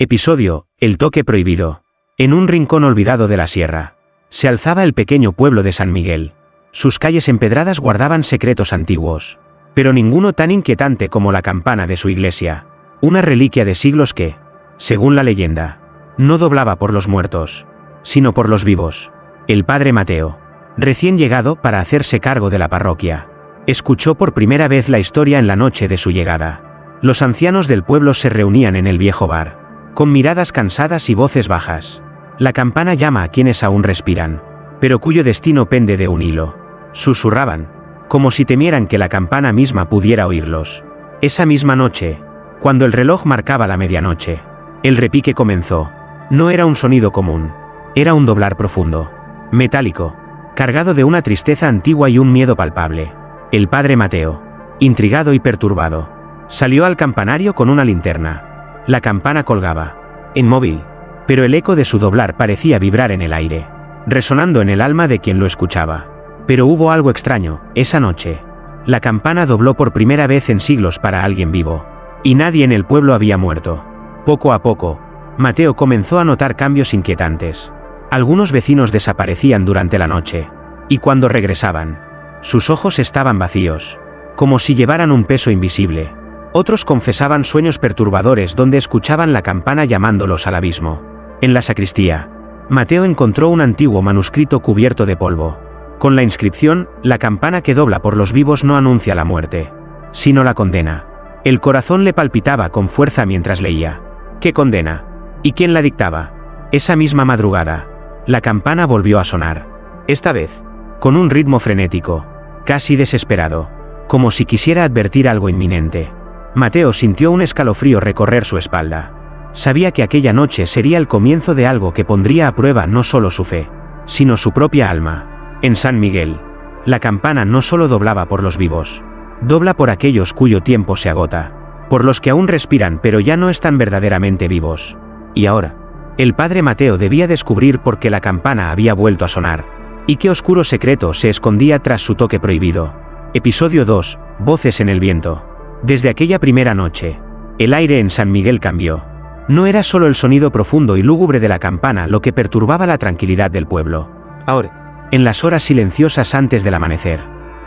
Episodio: El toque prohibido. En un rincón olvidado de la sierra, se alzaba el pequeño pueblo de San Miguel. Sus calles empedradas guardaban secretos antiguos, pero ninguno tan inquietante como la campana de su iglesia, una reliquia de siglos que, según la leyenda, no doblaba por los muertos, sino por los vivos. El padre Mateo, recién llegado para hacerse cargo de la parroquia, escuchó por primera vez la historia en la noche de su llegada. Los ancianos del pueblo se reunían en el viejo bar, con miradas cansadas y voces bajas. La campana llama a quienes aún respiran, pero cuyo destino pende de un hilo. Susurraban, como si temieran que la campana misma pudiera oírlos. Esa misma noche, cuando el reloj marcaba la medianoche, el repique comenzó. No era un sonido común, era un doblar profundo, metálico, cargado de una tristeza antigua y un miedo palpable. El padre Mateo, intrigado y perturbado, salió al campanario con una linterna. La campana colgaba, inmóvil, pero el eco de su doblar parecía vibrar en el aire, resonando en el alma de quien lo escuchaba. Pero hubo algo extraño, esa noche. La campana dobló por primera vez en siglos para alguien vivo, y nadie en el pueblo había muerto. Poco a poco, Mateo comenzó a notar cambios inquietantes. Algunos vecinos desaparecían durante la noche, y cuando regresaban, sus ojos estaban vacíos, como si llevaran un peso invisible. Otros confesaban sueños perturbadores donde escuchaban la campana llamándolos al abismo. En la sacristía, Mateo encontró un antiguo manuscrito cubierto de polvo, con la inscripción: la campana que dobla por los vivos no anuncia la muerte, sino la condena. El corazón le palpitaba con fuerza mientras leía. ¿Qué condena? ¿Y quién la dictaba? Esa misma madrugada, la campana volvió a sonar. Esta vez, con un ritmo frenético, casi desesperado, como si quisiera advertir algo inminente. Mateo sintió un escalofrío recorrer su espalda. Sabía que aquella noche sería el comienzo de algo que pondría a prueba no solo su fe, sino su propia alma. En San Miguel, la campana no solo doblaba por los vivos, dobla por aquellos cuyo tiempo se agota, por los que aún respiran pero ya no están verdaderamente vivos. Y ahora, el padre Mateo debía descubrir por qué la campana había vuelto a sonar, y qué oscuro secreto se escondía tras su toque prohibido. Episodio 2: Voces en el viento. Desde aquella primera noche, el aire en San Miguel cambió. No era solo el sonido profundo y lúgubre de la campana lo que perturbaba la tranquilidad del pueblo. Ahora, en las horas silenciosas antes del amanecer,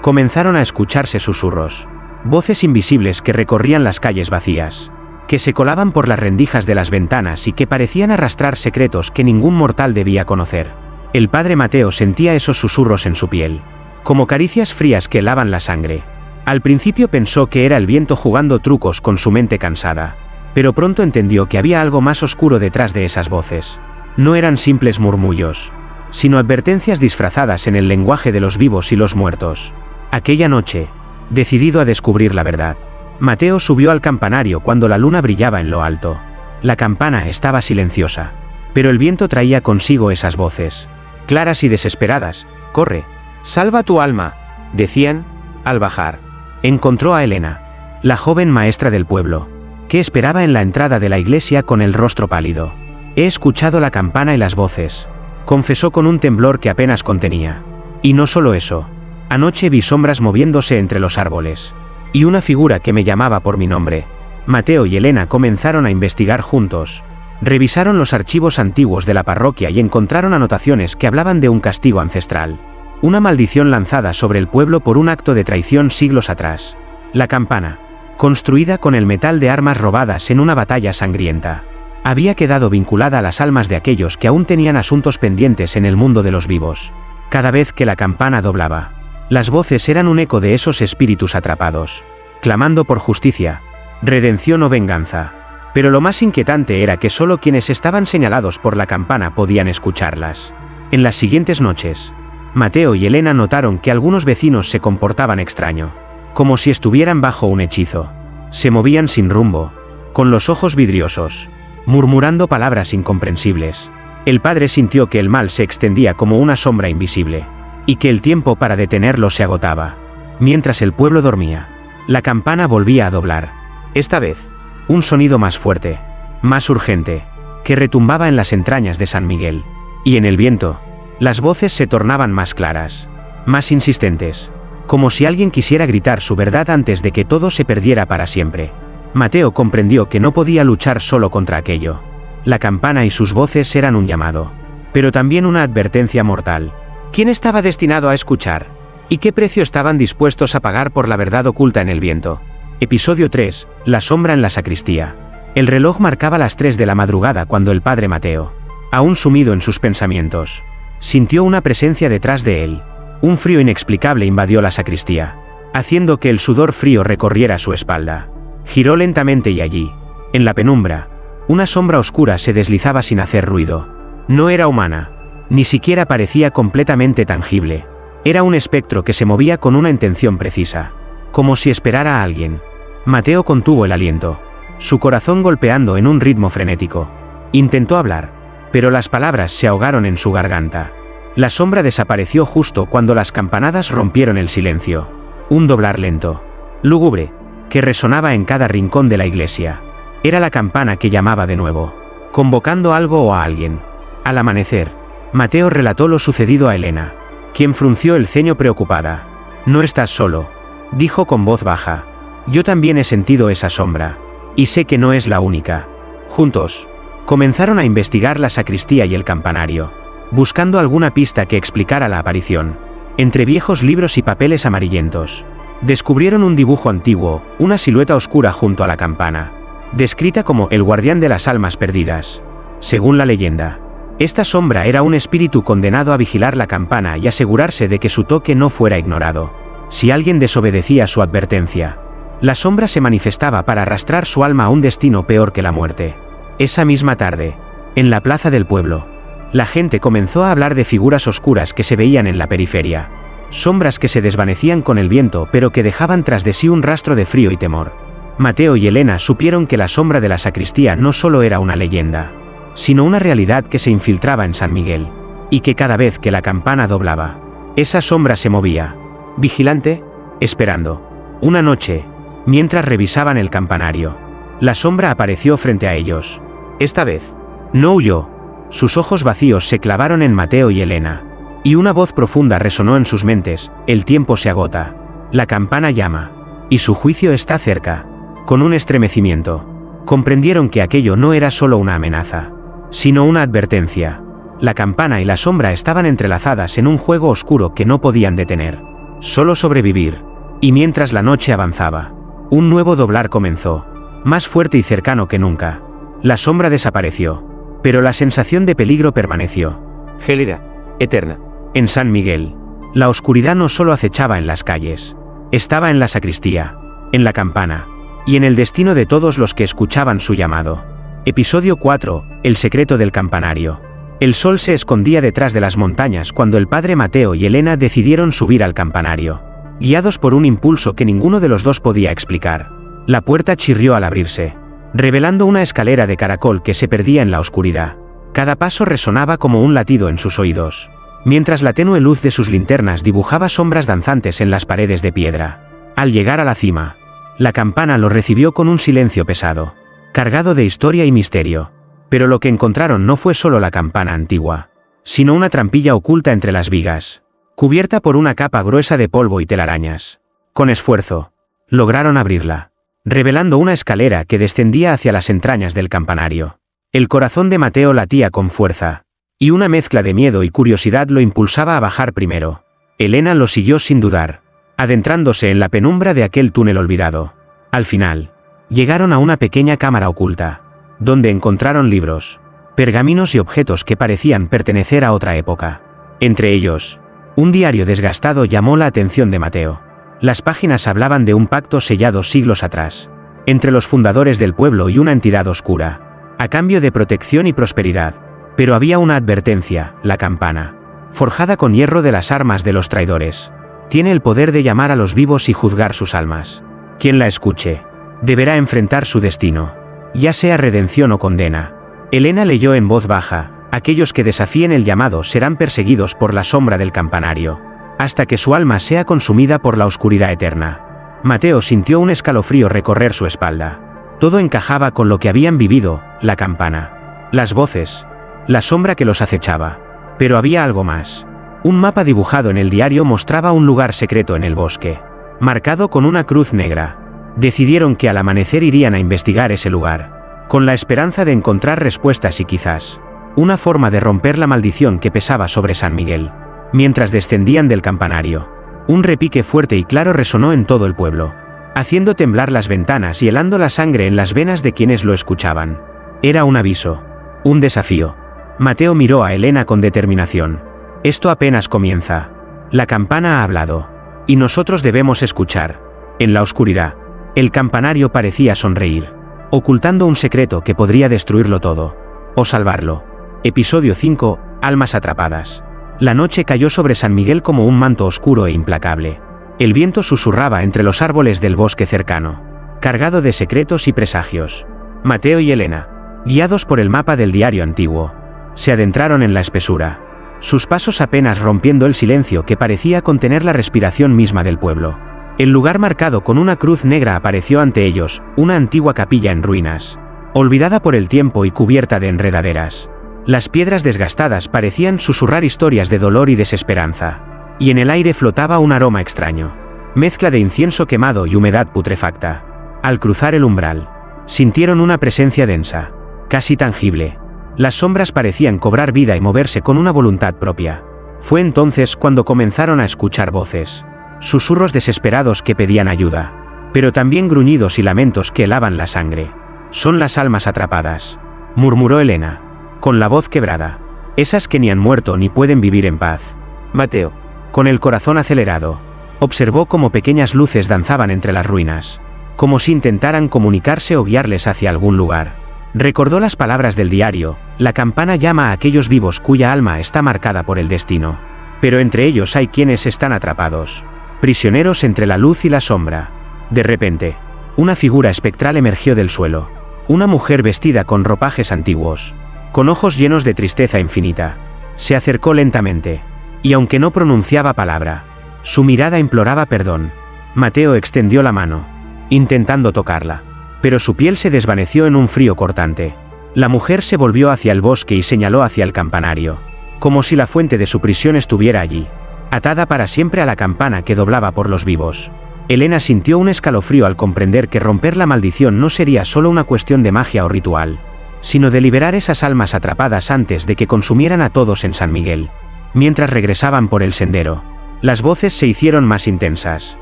comenzaron a escucharse susurros, voces invisibles que recorrían las calles vacías, que se colaban por las rendijas de las ventanas y que parecían arrastrar secretos que ningún mortal debía conocer. El padre Mateo sentía esos susurros en su piel, como caricias frías que helaban la sangre. Al principio pensó que era el viento jugando trucos con su mente cansada, pero pronto entendió que había algo más oscuro detrás de esas voces. No eran simples murmullos, sino advertencias disfrazadas en el lenguaje de los vivos y los muertos. Aquella noche, decidido a descubrir la verdad, Mateo subió al campanario cuando la luna brillaba en lo alto. La campana estaba silenciosa, pero el viento traía consigo esas voces, claras y desesperadas. «Corre, salva tu alma», decían. Al bajar, encontró a Elena, la joven maestra del pueblo, que esperaba en la entrada de la iglesia con el rostro pálido. «He escuchado la campana y las voces», confesó con un temblor que apenas contenía. «Y no solo eso, anoche vi sombras moviéndose entre los árboles, y una figura que me llamaba por mi nombre». Mateo y Elena comenzaron a investigar juntos. Revisaron los archivos antiguos de la parroquia y encontraron anotaciones que hablaban de un castigo ancestral, una maldición lanzada sobre el pueblo por un acto de traición siglos atrás. La campana, construida con el metal de armas robadas en una batalla sangrienta, había quedado vinculada a las almas de aquellos que aún tenían asuntos pendientes en el mundo de los vivos. Cada vez que la campana doblaba, las voces eran un eco de esos espíritus atrapados, clamando por justicia, redención o venganza. Pero lo más inquietante era que solo quienes estaban señalados por la campana podían escucharlas. En las siguientes noches, Mateo y Elena notaron que algunos vecinos se comportaban extraño, como si estuvieran bajo un hechizo. Se movían sin rumbo, con los ojos vidriosos, murmurando palabras incomprensibles. El padre sintió que el mal se extendía como una sombra invisible, y que el tiempo para detenerlo se agotaba. Mientras el pueblo dormía, la campana volvía a doblar. Esta vez, un sonido más fuerte, más urgente, que retumbaba en las entrañas de San Miguel. Y en el viento, las voces se tornaban más claras, más insistentes, como si alguien quisiera gritar su verdad antes de que todo se perdiera para siempre. Mateo comprendió que no podía luchar solo contra aquello, La campana y sus voces eran un llamado, pero también una advertencia mortal. ¿Quién estaba destinado a escuchar? ¿Y qué precio estaban dispuestos a pagar por la verdad oculta en el viento? Episodio 3. La sombra en la sacristía. El reloj marcaba las 3 de la madrugada cuando el padre Mateo, aún sumido en sus pensamientos, sintió una presencia detrás de él. Un frío inexplicable invadió la sacristía, haciendo que el sudor frío recorriera su espalda. Giró lentamente y allí, en la penumbra, una sombra oscura se deslizaba sin hacer ruido. No era humana, ni siquiera parecía completamente tangible. Era un espectro que se movía con una intención precisa, como si esperara a alguien. Mateo contuvo el aliento, su corazón golpeando en un ritmo frenético. Intentó hablar, pero las palabras se ahogaron en su garganta. La sombra desapareció justo cuando las campanadas rompieron el silencio. Un doblar lento, lúgubre, que resonaba en cada rincón de la iglesia. Era la campana que llamaba de nuevo, convocando algo o a alguien. Al amanecer, Mateo relató lo sucedido a Elena, quien frunció el ceño preocupada. «No estás solo», dijo con voz baja. «Yo también he sentido esa sombra, y sé que no es la única». Juntos, comenzaron a investigar la sacristía y el campanario, buscando alguna pista que explicara la aparición. Entre viejos libros y papeles amarillentos, descubrieron un dibujo antiguo, una silueta oscura junto a la campana, descrita como el guardián de las almas perdidas. Según la leyenda, esta sombra era un espíritu condenado a vigilar la campana y asegurarse de que su toque no fuera ignorado. Si alguien desobedecía su advertencia, la sombra se manifestaba para arrastrar su alma a un destino peor que la muerte. Esa misma tarde, en la plaza del pueblo, la gente comenzó a hablar de figuras oscuras que se veían en la periferia, sombras que se desvanecían con el viento pero que dejaban tras de sí un rastro de frío y temor. Mateo y Elena supieron que la sombra de la sacristía no solo era una leyenda, sino una realidad que se infiltraba en San Miguel, y que cada vez que la campana doblaba, esa sombra se movía, vigilante, esperando. Una noche, mientras revisaban el campanario, la sombra apareció frente a ellos. Esta vez, no huyó. Sus ojos vacíos se clavaron en Mateo y Elena, y una voz profunda resonó en sus mentes: «El tiempo se agota. La campana llama, y su juicio está cerca». Con un estremecimiento, comprendieron que aquello no era solo una amenaza, sino una advertencia. La campana y la sombra estaban entrelazadas en un juego oscuro que no podían detener, solo sobrevivir. Y mientras la noche avanzaba, un nuevo doblar comenzó, más fuerte y cercano que nunca. La sombra desapareció, pero la sensación de peligro permaneció, gélida, eterna. En San Miguel, la oscuridad no solo acechaba en las calles, estaba en la sacristía, en la campana, y en el destino de todos los que escuchaban su llamado. Episodio 4. El secreto del campanario. El sol se escondía detrás de las montañas cuando el padre Mateo y Elena decidieron subir al campanario, guiados por un impulso que ninguno de los dos podía explicar. La puerta chirrió al abrirse, revelando una escalera de caracol que se perdía en la oscuridad. Cada paso resonaba como un latido en sus oídos, mientras la tenue luz de sus linternas dibujaba sombras danzantes en las paredes de piedra. Al llegar a la cima, la campana lo recibió con un silencio pesado, cargado de historia y misterio. Pero lo que encontraron no fue solo la campana antigua, sino una trampilla oculta entre las vigas, cubierta por una capa gruesa de polvo y telarañas. Con esfuerzo, lograron abrirla, revelando una escalera que descendía hacia las entrañas del campanario. El corazón de Mateo latía con fuerza, y una mezcla de miedo y curiosidad lo impulsaba a bajar primero. Elena lo siguió sin dudar, adentrándose en la penumbra de aquel túnel olvidado. Al final, llegaron a una pequeña cámara oculta, donde encontraron libros, pergaminos y objetos que parecían pertenecer a otra época. Entre ellos, un diario desgastado llamó la atención de Mateo. Las páginas hablaban de un pacto sellado siglos atrás, entre los fundadores del pueblo y una entidad oscura, a cambio de protección y prosperidad. Pero había una advertencia: la campana, forjada con hierro de las armas de los traidores, tiene el poder de llamar a los vivos y juzgar sus almas. Quien la escuche, deberá enfrentar su destino, ya sea redención o condena. Elena leyó en voz baja: aquellos que desafíen el llamado serán perseguidos por la sombra del campanario, hasta que su alma sea consumida por la oscuridad eterna. Mateo sintió un escalofrío recorrer su espalda. Todo encajaba con lo que habían vivido: la campana, las voces, la sombra que los acechaba. Pero había algo más. Un mapa dibujado en el diario mostraba un lugar secreto en el bosque, marcado con una cruz negra. Decidieron que al amanecer irían a investigar ese lugar. con la esperanza de encontrar respuestas y quizás una forma de romper la maldición que pesaba sobre San Miguel. Mientras descendían del campanario, un repique fuerte y claro resonó en todo el pueblo, haciendo temblar las ventanas y helando la sangre en las venas de quienes lo escuchaban. Era un aviso, un desafío. Mateo miró a Elena con determinación. Esto apenas comienza. La campana ha hablado. Y nosotros debemos escuchar. En la oscuridad, el campanario parecía sonreír, ocultando un secreto que podría destruirlo todo. O salvarlo. Episodio 5. Almas atrapadas. La noche cayó sobre San Miguel como un manto oscuro e implacable. El viento susurraba entre los árboles del bosque cercano, cargado de secretos y presagios. Mateo y Elena, guiados por el mapa del diario antiguo, se adentraron en la espesura, sus pasos apenas rompiendo el silencio que parecía contener la respiración misma del pueblo. El lugar marcado con una cruz negra apareció ante ellos, una antigua capilla en ruinas, olvidada por el tiempo y cubierta de enredaderas. Las piedras desgastadas parecían susurrar historias de dolor y desesperanza, y en el aire flotaba un aroma extraño, mezcla de incienso quemado y humedad putrefacta. Al cruzar el umbral, sintieron una presencia densa, casi tangible. Las sombras parecían cobrar vida y moverse con una voluntad propia. Fue entonces cuando comenzaron a escuchar voces, susurros desesperados que pedían ayuda, pero también gruñidos y lamentos que helaban la sangre. Son las almas atrapadas, murmuró Elena, con la voz quebrada. Esas que ni han muerto ni pueden vivir en paz. Mateo, con el corazón acelerado, observó cómo pequeñas luces danzaban entre las ruinas, como si intentaran comunicarse o guiarles hacia algún lugar. Recordó las palabras del diario: la campana llama a aquellos vivos cuya alma está marcada por el destino. Pero entre ellos hay quienes están atrapados, prisioneros entre la luz y la sombra. De repente, una figura espectral emergió del suelo. Una mujer vestida con ropajes antiguos, con ojos llenos de tristeza infinita. Se acercó lentamente, y aunque no pronunciaba palabra, su mirada imploraba perdón. Mateo extendió la mano, intentando tocarla, pero su piel se desvaneció en un frío cortante. La mujer se volvió hacia el bosque y señaló hacia el campanario, como si la fuente de su prisión estuviera allí, atada para siempre a la campana que doblaba por los vivos. Elena sintió un escalofrío al comprender que romper la maldición no sería solo una cuestión de magia o ritual, sino de liberar esas almas atrapadas antes de que consumieran a todos en San Miguel. Mientras regresaban por el sendero, las voces se hicieron más intensas,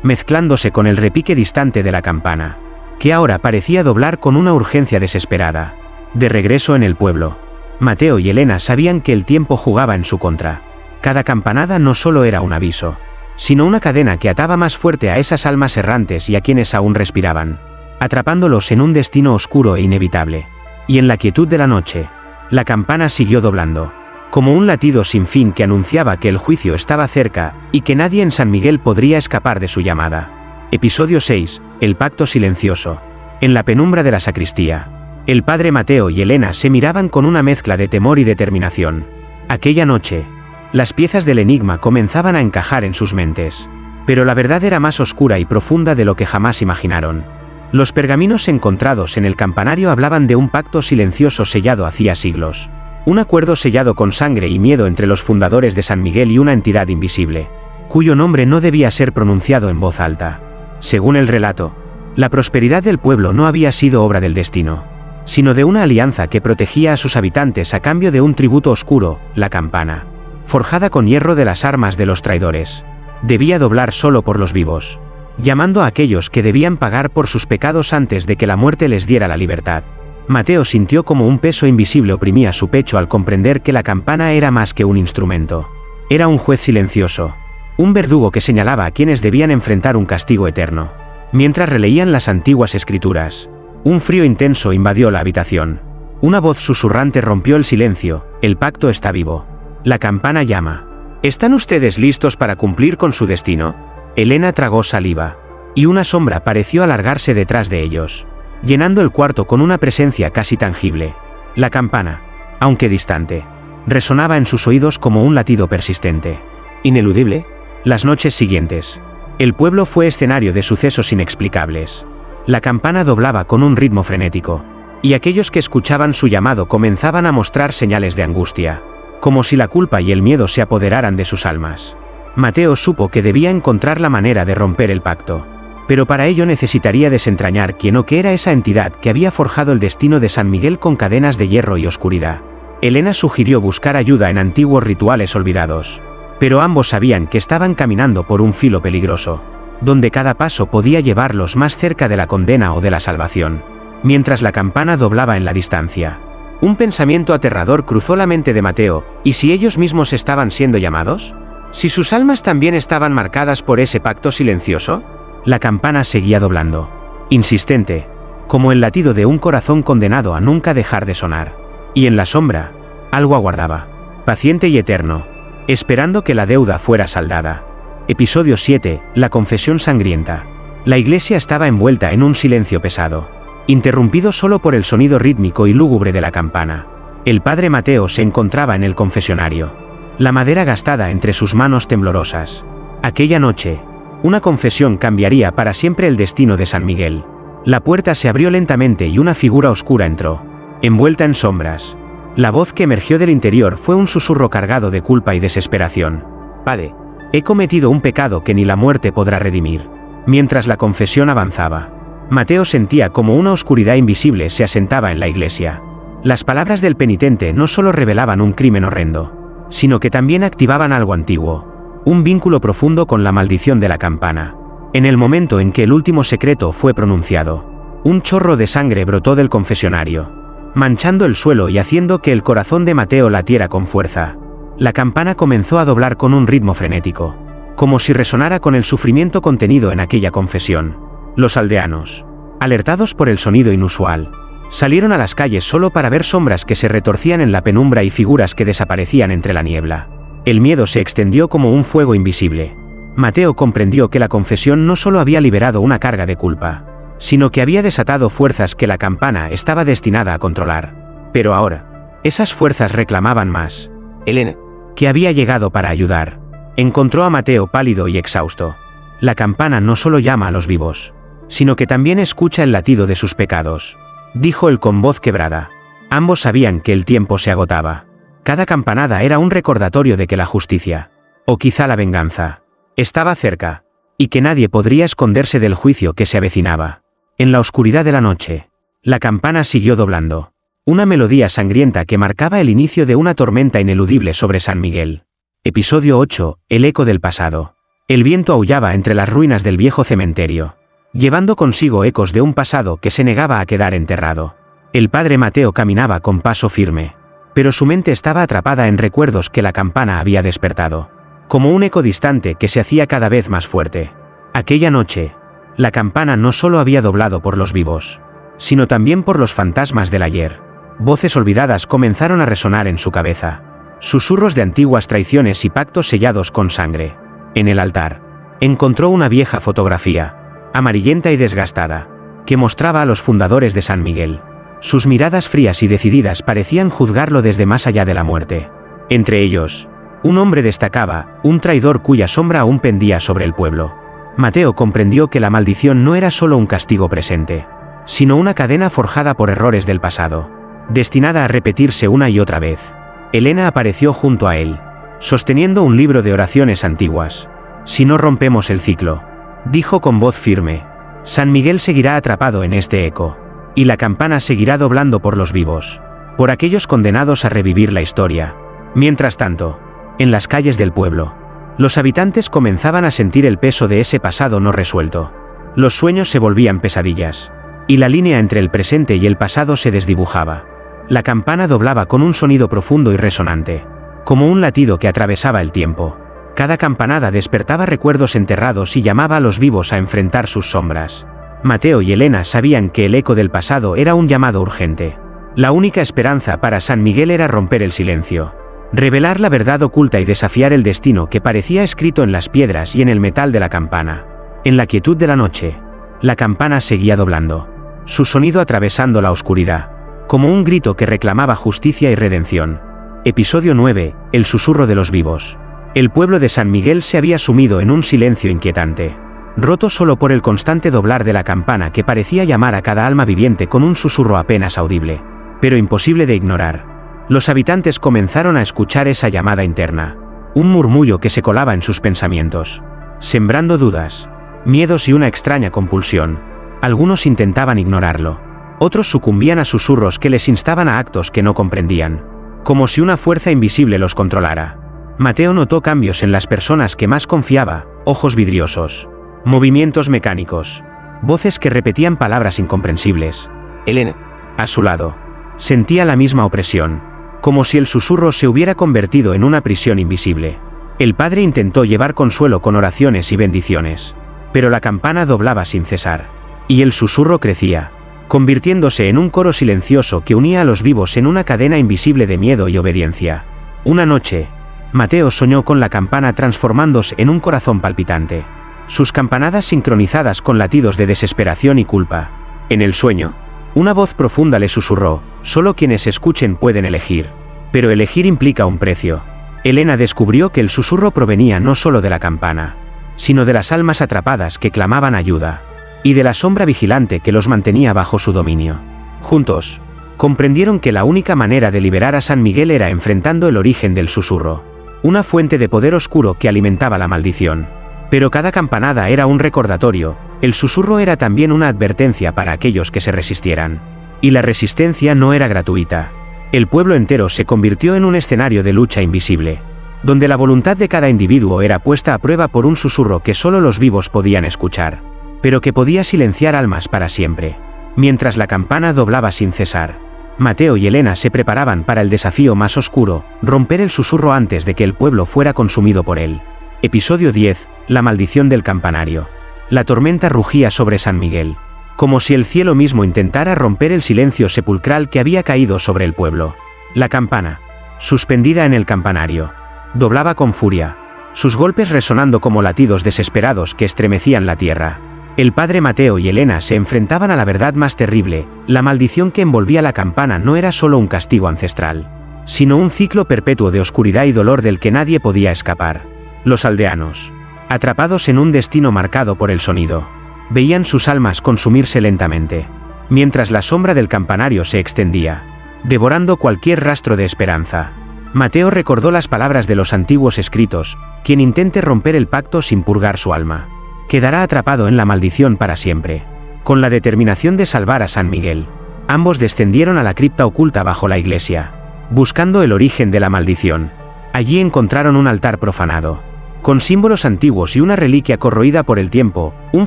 mezclándose con el repique distante de la campana, que ahora parecía doblar con una urgencia desesperada. De regreso en el pueblo, Mateo y Elena sabían que el tiempo jugaba en su contra. Cada campanada no solo era un aviso, sino una cadena que ataba más fuerte a esas almas errantes y a quienes aún respiraban, atrapándolos en un destino oscuro e inevitable. Y en la quietud de la noche, la campana siguió doblando, como un latido sin fin que anunciaba que el juicio estaba cerca y que nadie en San Miguel podría escapar de su llamada. Episodio 6. El pacto silencioso. En la penumbra de la sacristía, el padre Mateo y Elena se miraban con una mezcla de temor y determinación. Aquella noche, las piezas del enigma comenzaban a encajar en sus mentes, pero la verdad era más oscura y profunda de lo que jamás imaginaron. Los pergaminos encontrados en el campanario hablaban de un pacto silencioso sellado hacía siglos. Un acuerdo sellado con sangre y miedo entre los fundadores de San Miguel y una entidad invisible, cuyo nombre no debía ser pronunciado en voz alta. Según el relato, la prosperidad del pueblo no había sido obra del destino, sino de una alianza que protegía a sus habitantes a cambio de un tributo oscuro. La campana, forjada con hierro de las armas de los traidores, debía doblar solo por los vivos, llamando a aquellos que debían pagar por sus pecados antes de que la muerte les diera la libertad. Mateo sintió como un peso invisible oprimía su pecho al comprender que la campana era más que un instrumento. Era un juez silencioso, un verdugo que señalaba a quienes debían enfrentar un castigo eterno. Mientras releían las antiguas escrituras, un frío intenso invadió la habitación. Una voz susurrante rompió el silencio: el pacto está vivo. La campana llama. ¿Están ustedes listos para cumplir con su destino? Elena tragó saliva, y una sombra pareció alargarse detrás de ellos, llenando el cuarto con una presencia casi tangible. La campana, aunque distante, resonaba en sus oídos como un latido persistente, ineludible. Las noches siguientes, el pueblo fue escenario de sucesos inexplicables. La campana doblaba con un ritmo frenético, y aquellos que escuchaban su llamado comenzaban a mostrar señales de angustia, como si la culpa y el miedo se apoderaran de sus almas. Mateo supo que debía encontrar la manera de romper el pacto, Pero para ello necesitaría desentrañar quién o qué era esa entidad que había forjado el destino de San Miguel con cadenas de hierro y oscuridad. Elena sugirió buscar ayuda en antiguos rituales olvidados. Pero ambos sabían que estaban caminando por un filo peligroso, donde cada paso podía llevarlos más cerca de la condena o de la salvación. Mientras la campana doblaba en la distancia, un pensamiento aterrador cruzó la mente de Mateo: ¿y si ellos mismos estaban siendo llamados? ¿Si sus almas también estaban marcadas por ese pacto silencioso? La campana seguía doblando, insistente, como el latido de un corazón condenado a nunca dejar de sonar. Y en la sombra, algo aguardaba, paciente y eterno, esperando que la deuda fuera saldada. Episodio 7. La confesión sangrienta. La iglesia estaba envuelta en un silencio pesado, interrumpido solo por el sonido rítmico y lúgubre de la campana. El padre Mateo se encontraba en el confesionario, la madera gastada entre sus manos temblorosas. Aquella noche, una confesión cambiaría para siempre el destino de San Miguel. La puerta se abrió lentamente y una figura oscura entró, envuelta en sombras. La voz que emergió del interior fue un susurro cargado de culpa y desesperación. «Padre, he cometido un pecado que ni la muerte podrá redimir». Mientras la confesión avanzaba, Mateo sentía como una oscuridad invisible se asentaba en la iglesia. Las palabras del penitente no solo revelaban un crimen horrendo, sino que también activaban algo antiguo, un vínculo profundo con la maldición de la campana. En el momento en que el último secreto fue pronunciado, un chorro de sangre brotó del confesionario, manchando el suelo y haciendo que el corazón de Mateo latiera con fuerza. La campana comenzó a doblar con un ritmo frenético, como si resonara con el sufrimiento contenido en aquella confesión. Los aldeanos, alertados por el sonido inusual, salieron a las calles solo para ver sombras que se retorcían en la penumbra y figuras que desaparecían entre la niebla. El miedo se extendió como un fuego invisible. Mateo comprendió que la confesión no solo había liberado una carga de culpa, sino que había desatado fuerzas que la campana estaba destinada a controlar. Pero ahora, esas fuerzas reclamaban más. Elena, que había llegado para ayudar, encontró a Mateo pálido y exhausto. La campana no solo llama a los vivos, sino que también escucha el latido de sus pecados, dijo él con voz quebrada. Ambos sabían que el tiempo se agotaba. Cada campanada era un recordatorio de que la justicia, o quizá la venganza, estaba cerca, y que nadie podría esconderse del juicio que se avecinaba. En la oscuridad de la noche, la campana siguió doblando, una melodía sangrienta que marcaba el inicio de una tormenta ineludible sobre San Miguel. Episodio 8. El eco del pasado. El viento aullaba entre las ruinas del viejo cementerio, llevando consigo ecos de un pasado que se negaba a quedar enterrado. El padre Mateo caminaba con paso firme, pero su mente estaba atrapada en recuerdos que la campana había despertado, como un eco distante que se hacía cada vez más fuerte. Aquella noche, la campana no solo había doblado por los vivos, sino también por los fantasmas del ayer. Voces olvidadas comenzaron a resonar en su cabeza, susurros de antiguas traiciones y pactos sellados con sangre. En el altar, encontró una vieja fotografía, amarillenta y desgastada, que mostraba a los fundadores de San Miguel. Sus miradas frías y decididas parecían juzgarlo desde más allá de la muerte. Entre ellos, un hombre destacaba, un traidor cuya sombra aún pendía sobre el pueblo. Mateo comprendió que la maldición no era solo un castigo presente, sino una cadena forjada por errores del pasado, destinada a repetirse una y otra vez. Elena apareció junto a él, sosteniendo un libro de oraciones antiguas. «Si no rompemos el ciclo», dijo con voz firme, «San Miguel seguirá atrapado en este eco, y la campana seguirá doblando por los vivos, por aquellos condenados a revivir la historia». Mientras tanto, en las calles del pueblo, los habitantes comenzaban a sentir el peso de ese pasado no resuelto. Los sueños se volvían pesadillas, y la línea entre el presente y el pasado se desdibujaba. La campana doblaba con un sonido profundo y resonante, como un latido que atravesaba el tiempo. Cada campanada despertaba recuerdos enterrados y llamaba a los vivos a enfrentar sus sombras. Mateo y Elena sabían que el eco del pasado era un llamado urgente. La única esperanza para San Miguel era romper el silencio, revelar la verdad oculta y desafiar el destino que parecía escrito en las piedras y en el metal de la campana. En la quietud de la noche, la campana seguía doblando, su sonido atravesando la oscuridad, como un grito que reclamaba justicia y redención. Episodio 9. El susurro de los vivos. El pueblo de San Miguel se había sumido en un silencio inquietante, roto solo por el constante doblar de la campana que parecía llamar a cada alma viviente con un susurro apenas audible, pero imposible de ignorar. Los habitantes comenzaron a escuchar esa llamada interna, un murmullo que se colaba en sus pensamientos, sembrando dudas. miedos y una extraña compulsión. Algunos intentaban ignorarlo. Otros sucumbían a susurros que les instaban a actos que no comprendían, como si una fuerza invisible los controlara. Mateo notó cambios en las personas que más confiaba: ojos vidriosos, movimientos mecánicos, voces que repetían palabras incomprensibles. Elena. A su lado, sentía la misma opresión, como si el susurro se hubiera convertido en una prisión invisible. El padre intentó llevar consuelo con oraciones y bendiciones, pero la campana doblaba sin cesar, y el susurro crecía, convirtiéndose en un coro silencioso que unía a los vivos en una cadena invisible de miedo y obediencia. Una noche, Mateo soñó con la campana transformándose en un corazón palpitante, sus campanadas sincronizadas con latidos de desesperación y culpa. En el sueño, una voz profunda le susurró: solo quienes escuchen pueden elegir. Pero elegir implica un precio. Elena descubrió que el susurro provenía no solo de la campana, sino de las almas atrapadas que clamaban ayuda, y de la sombra vigilante que los mantenía bajo su dominio. Juntos, comprendieron que la única manera de liberar a San Miguel era enfrentando el origen del susurro, una fuente de poder oscuro que alimentaba la maldición. Pero cada campanada era un recordatorio, el susurro era también una advertencia para aquellos que se resistieran. Y la resistencia no era gratuita. El pueblo entero se convirtió en un escenario de lucha invisible, donde la voluntad de cada individuo era puesta a prueba por un susurro que solo los vivos podían escuchar, pero que podía silenciar almas para siempre. Mientras la campana doblaba sin cesar, Mateo y Elena se preparaban para el desafío más oscuro: romper el susurro antes de que el pueblo fuera consumido por él. Episodio 10. La maldición del campanario. La tormenta rugía sobre San Miguel, como si el cielo mismo intentara romper el silencio sepulcral que había caído sobre el pueblo. La campana, suspendida en el campanario, doblaba con furia, sus golpes resonando como latidos desesperados que estremecían la tierra. El padre Mateo y Elena se enfrentaban a la verdad más terrible: la maldición que envolvía la campana no era solo un castigo ancestral, sino un ciclo perpetuo de oscuridad y dolor del que nadie podía escapar. Los aldeanos, atrapados en un destino marcado por el sonido, veían sus almas consumirse lentamente, mientras la sombra del campanario se extendía, devorando cualquier rastro de esperanza. Mateo recordó las palabras de los antiguos escritos: quien intente romper el pacto sin purgar su alma, quedará atrapado en la maldición para siempre. Con la determinación de salvar a San Miguel, ambos descendieron a la cripta oculta bajo la iglesia, buscando el origen de la maldición. Allí encontraron un altar profanado, con símbolos antiguos y una reliquia corroída por el tiempo, un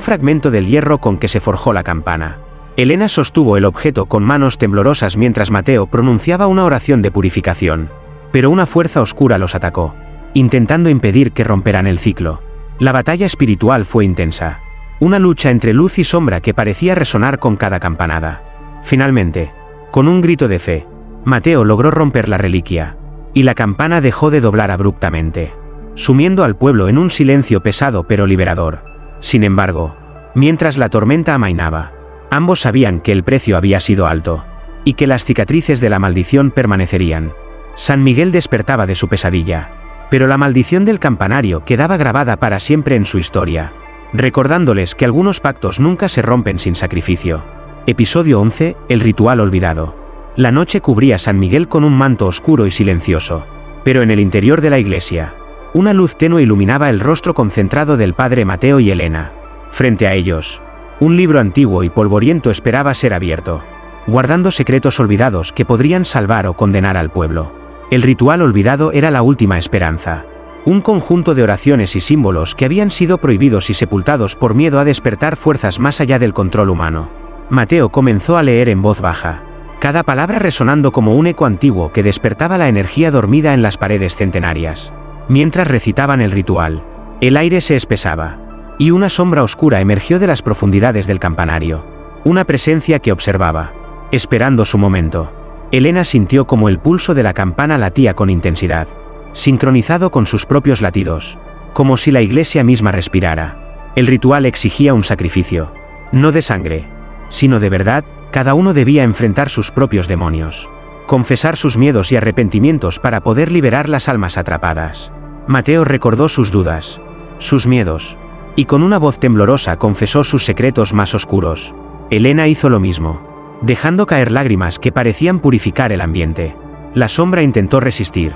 fragmento del hierro con que se forjó la campana. Elena sostuvo el objeto con manos temblorosas mientras Mateo pronunciaba una oración de purificación, pero una fuerza oscura los atacó, intentando impedir que romperan el ciclo. La batalla espiritual fue intensa, una lucha entre luz y sombra que parecía resonar con cada campanada. Finalmente, con un grito de fe, Mateo logró romper la reliquia, y la campana dejó de doblar abruptamente, sumiendo al pueblo en un silencio pesado pero liberador. Sin embargo, mientras la tormenta amainaba, ambos sabían que el precio había sido alto, y que las cicatrices de la maldición permanecerían. San Miguel despertaba de su pesadilla, pero la maldición del campanario quedaba grabada para siempre en su historia, recordándoles que algunos pactos nunca se rompen sin sacrificio. Episodio 11. El ritual olvidado. La noche cubría a San Miguel con un manto oscuro y silencioso, pero en el interior de la iglesia, una luz tenue iluminaba el rostro concentrado del padre Mateo y Elena. Frente a ellos, un libro antiguo y polvoriento esperaba ser abierto, guardando secretos olvidados que podrían salvar o condenar al pueblo. El ritual olvidado era la última esperanza, un conjunto de oraciones y símbolos que habían sido prohibidos y sepultados por miedo a despertar fuerzas más allá del control humano. Mateo comenzó a leer en voz baja, cada palabra resonando como un eco antiguo que despertaba la energía dormida en las paredes centenarias. Mientras recitaban el ritual, el aire se espesaba, y una sombra oscura emergió de las profundidades del campanario, una presencia que observaba, esperando su momento. Elena sintió como el pulso de la campana latía con intensidad, sincronizado con sus propios latidos, como si la iglesia misma respirara. El ritual exigía un sacrificio, no de sangre, sino de verdad. Cada uno debía enfrentar sus propios demonios, confesar sus miedos y arrepentimientos para poder liberar las almas atrapadas. Mateo recordó sus dudas, sus miedos, y con una voz temblorosa confesó sus secretos más oscuros. Elena hizo lo mismo, dejando caer lágrimas que parecían purificar el ambiente. La sombra intentó resistir,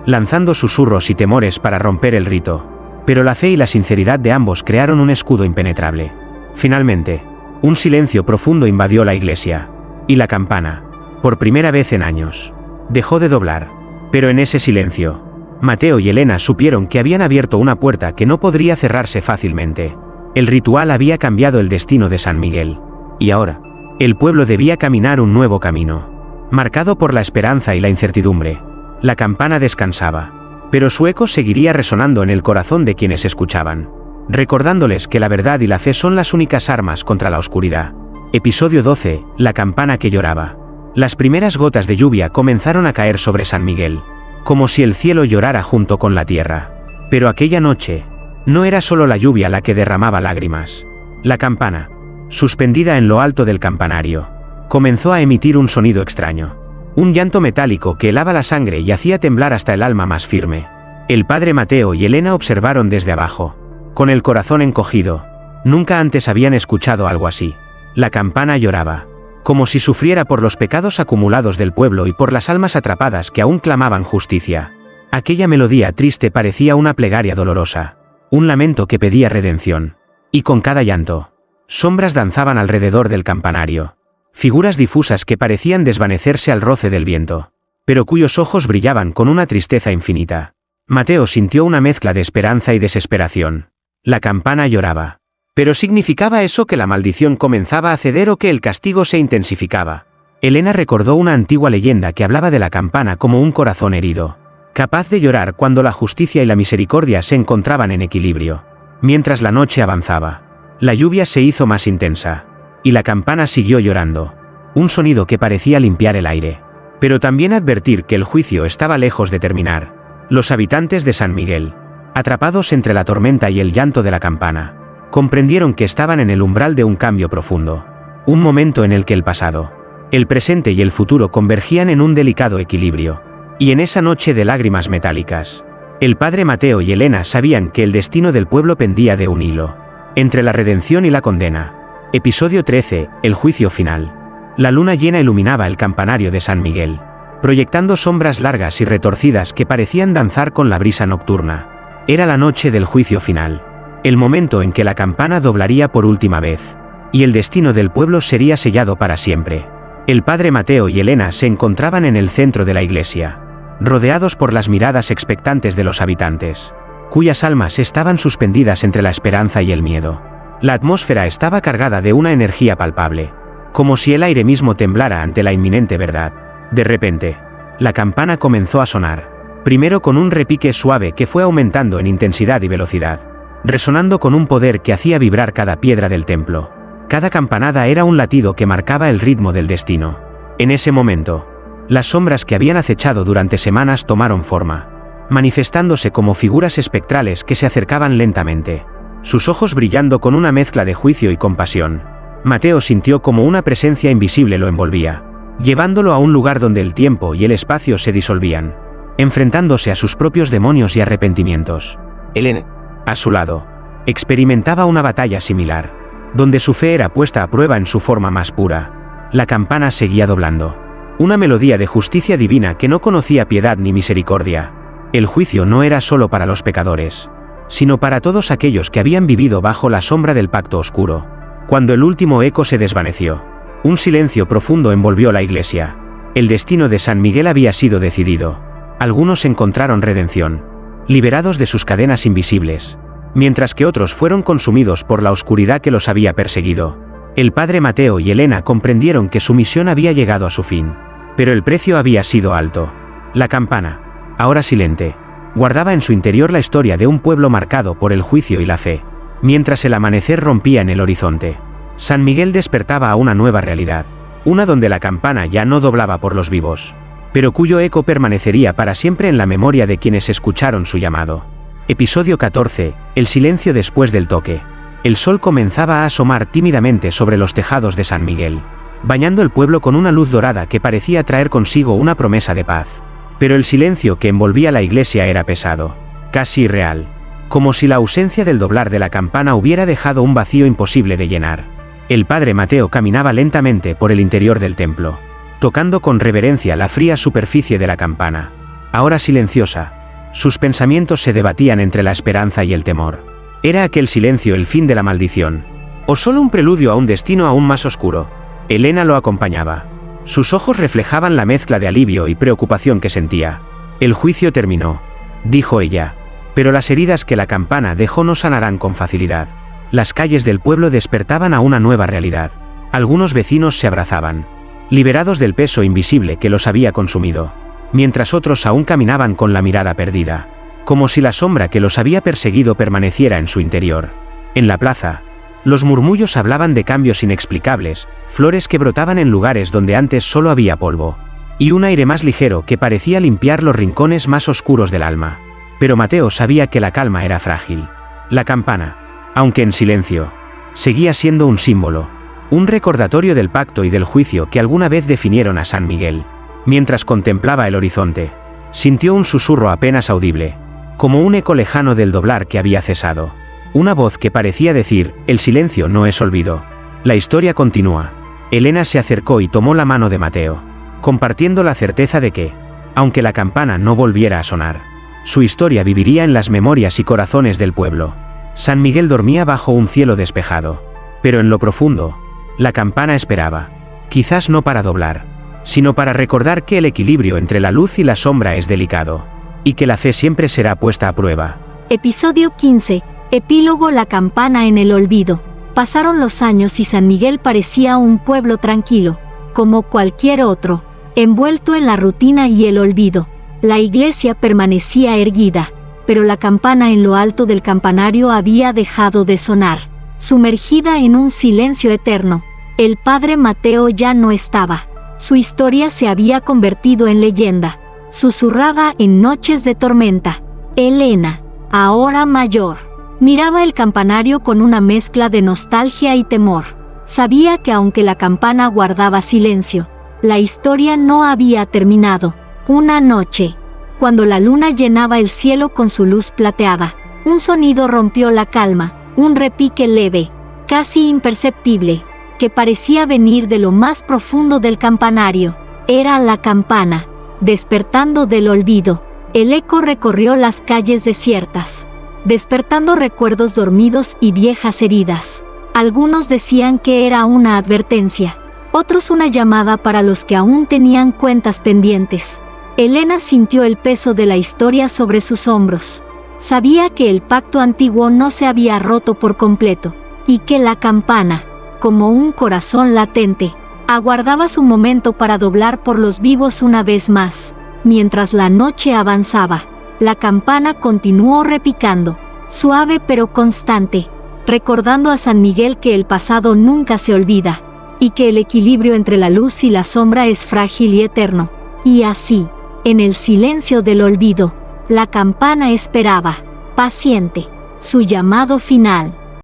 lanzando susurros y temores para romper el rito, pero la fe y la sinceridad de ambos crearon un escudo impenetrable. Finalmente, un silencio profundo invadió la iglesia, y la campana, por primera vez en años, dejó de doblar. Pero en ese silencio, Mateo y Elena supieron que habían abierto una puerta que no podría cerrarse fácilmente. El ritual había cambiado el destino de San Miguel, y ahora, el pueblo debía caminar un nuevo camino, marcado por la esperanza y la incertidumbre. La campana descansaba, pero su eco seguiría resonando en el corazón de quienes escuchaban, recordándoles que la verdad y la fe son las únicas armas contra la oscuridad. Episodio 12. La campana que lloraba. Las primeras gotas de lluvia comenzaron a caer sobre San Miguel, como si el cielo llorara junto con la tierra. Pero aquella noche, no era solo la lluvia la que derramaba lágrimas. La campana, suspendida en lo alto del campanario, comenzó a emitir un sonido extraño. Un llanto metálico que helaba la sangre y hacía temblar hasta el alma más firme. El padre Mateo y Elena observaron desde abajo, con el corazón encogido. Nunca antes habían escuchado algo así. La campana lloraba, como si sufriera por los pecados acumulados del pueblo y por las almas atrapadas que aún clamaban justicia. Aquella melodía triste parecía una plegaria dolorosa, un lamento que pedía redención. Y con cada llanto, sombras danzaban alrededor del campanario. Figuras difusas que parecían desvanecerse al roce del viento, pero cuyos ojos brillaban con una tristeza infinita. Mateo sintió una mezcla de esperanza y desesperación. La campana lloraba. ¿Pero significaba eso que la maldición comenzaba a ceder o que el castigo se intensificaba? Elena recordó una antigua leyenda que hablaba de la campana como un corazón herido, capaz de llorar cuando la justicia y la misericordia se encontraban en equilibrio. Mientras la noche avanzaba, la lluvia se hizo más intensa, y la campana siguió llorando, un sonido que parecía limpiar el aire, pero también advertir que el juicio estaba lejos de terminar. Los habitantes de San Miguel, atrapados entre la tormenta y el llanto de la campana, comprendieron que estaban en el umbral de un cambio profundo, un momento en el que el pasado, el presente y el futuro convergían en un delicado equilibrio. Y en esa noche de lágrimas metálicas, el padre Mateo y Elena sabían que el destino del pueblo pendía de un hilo, entre la redención y la condena. Episodio 13. El juicio final. La luna llena iluminaba el campanario de San Miguel, proyectando sombras largas y retorcidas que parecían danzar con la brisa nocturna. Era la noche del juicio final, el momento en que la campana doblaría por última vez, y el destino del pueblo sería sellado para siempre. El padre Mateo y Elena se encontraban en el centro de la iglesia, rodeados por las miradas expectantes de los habitantes, cuyas almas estaban suspendidas entre la esperanza y el miedo. La atmósfera estaba cargada de una energía palpable, como si el aire mismo temblara ante la inminente verdad. De repente, la campana comenzó a sonar, primero con un repique suave que fue aumentando en intensidad y velocidad, resonando con un poder que hacía vibrar cada piedra del templo. Cada campanada era un latido que marcaba el ritmo del destino. En ese momento, las sombras que habían acechado durante semanas tomaron forma, manifestándose como figuras espectrales que se acercaban lentamente, sus ojos brillando con una mezcla de juicio y compasión. Mateo sintió como una presencia invisible lo envolvía, llevándolo a un lugar donde el tiempo y el espacio se disolvían, enfrentándose a sus propios demonios y arrepentimientos. Elena, a su lado, experimentaba una batalla similar, donde su fe era puesta a prueba en su forma más pura. La campana seguía doblando, una melodía de justicia divina que no conocía piedad ni misericordia. El juicio no era solo para los pecadores, sino para todos aquellos que habían vivido bajo la sombra del pacto oscuro. Cuando el último eco se desvaneció, un silencio profundo envolvió la iglesia. El destino de San Miguel había sido decidido. Algunos encontraron redención, liberados de sus cadenas invisibles, mientras que otros fueron consumidos por la oscuridad que los había perseguido. El padre Mateo y Elena comprendieron que su misión había llegado a su fin, pero el precio había sido alto. La campana, ahora silente, guardaba en su interior la historia de un pueblo marcado por el juicio y la fe. Mientras el amanecer rompía en el horizonte, San Miguel despertaba a una nueva realidad, una donde la campana ya no doblaba por los vivos, pero cuyo eco permanecería para siempre en la memoria de quienes escucharon su llamado. Episodio 14. El silencio después del toque. El sol comenzaba a asomar tímidamente sobre los tejados de San Miguel, bañando el pueblo con una luz dorada que parecía traer consigo una promesa de paz. Pero el silencio que envolvía la iglesia era pesado, casi irreal, como si la ausencia del doblar de la campana hubiera dejado un vacío imposible de llenar. El padre Mateo caminaba lentamente por el interior del templo, tocando con reverencia la fría superficie de la campana, ahora silenciosa, Sus pensamientos se debatían entre la esperanza y el temor. ¿Era aquel silencio el fin de la maldición? ¿O solo un preludio a un destino aún más oscuro? Elena lo acompañaba. Sus ojos reflejaban la mezcla de alivio y preocupación que sentía. El juicio terminó, dijo ella. Pero las heridas que la campana dejó no sanarán con facilidad. Las calles del pueblo despertaban a una nueva realidad. Algunos vecinos se abrazaban, liberados del peso invisible que los había consumido, mientras otros aún caminaban con la mirada perdida, como si la sombra que los había perseguido permaneciera en su interior. En la plaza, los murmullos hablaban de cambios inexplicables, flores que brotaban en lugares donde antes solo había polvo, y un aire más ligero que parecía limpiar los rincones más oscuros del alma. Pero Mateo sabía que la calma era frágil. La campana, aunque en silencio, seguía siendo un símbolo, un recordatorio del pacto y del juicio que alguna vez definieron a San Miguel. Mientras contemplaba el horizonte, sintió un susurro apenas audible, como un eco lejano del doblar que había cesado. Una voz que parecía decir: el silencio no es olvido. La historia continúa. Elena se acercó y tomó la mano de Mateo, compartiendo la certeza de que, aunque la campana no volviera a sonar, su historia viviría en las memorias y corazones del pueblo. San Miguel dormía bajo un cielo despejado, pero en lo profundo, la campana esperaba, quizás no para doblar, sino para recordar que el equilibrio entre la luz y la sombra es delicado, y que la fe siempre será puesta a prueba. Episodio 15. Epílogo. La campana en el olvido. Pasaron los años y San Miguel parecía un pueblo tranquilo, como cualquier otro, envuelto en la rutina y el olvido. La iglesia permanecía erguida, pero la campana en lo alto del campanario había dejado de sonar, sumergida en un silencio eterno. El padre Mateo ya no estaba. Su historia se había convertido en leyenda, susurrada en noches de tormenta. Elena, ahora mayor, miraba el campanario con una mezcla de nostalgia y temor. Sabía que aunque la campana guardaba silencio, la historia no había terminado. Una noche, cuando la luna llenaba el cielo con su luz plateada, un sonido rompió la calma, un repique leve, casi imperceptible, que parecía venir de lo más profundo del campanario. Era la campana, despertando del olvido. El eco recorrió las calles desiertas, despertando recuerdos dormidos y viejas heridas. Algunos decían que era una advertencia, otros una llamada para los que aún tenían cuentas pendientes. Elena sintió el peso de la historia sobre sus hombros. Sabía que el pacto antiguo no se había roto por completo, y que la campana, como un corazón latente, aguardaba su momento para doblar por los vivos una vez más. Mientras la noche avanzaba, la campana continuó repicando, suave pero constante, recordando a San Miguel que el pasado nunca se olvida, y que el equilibrio entre la luz y la sombra es frágil y eterno. Y así, en el silencio del olvido, la campana esperaba, paciente, su llamado final.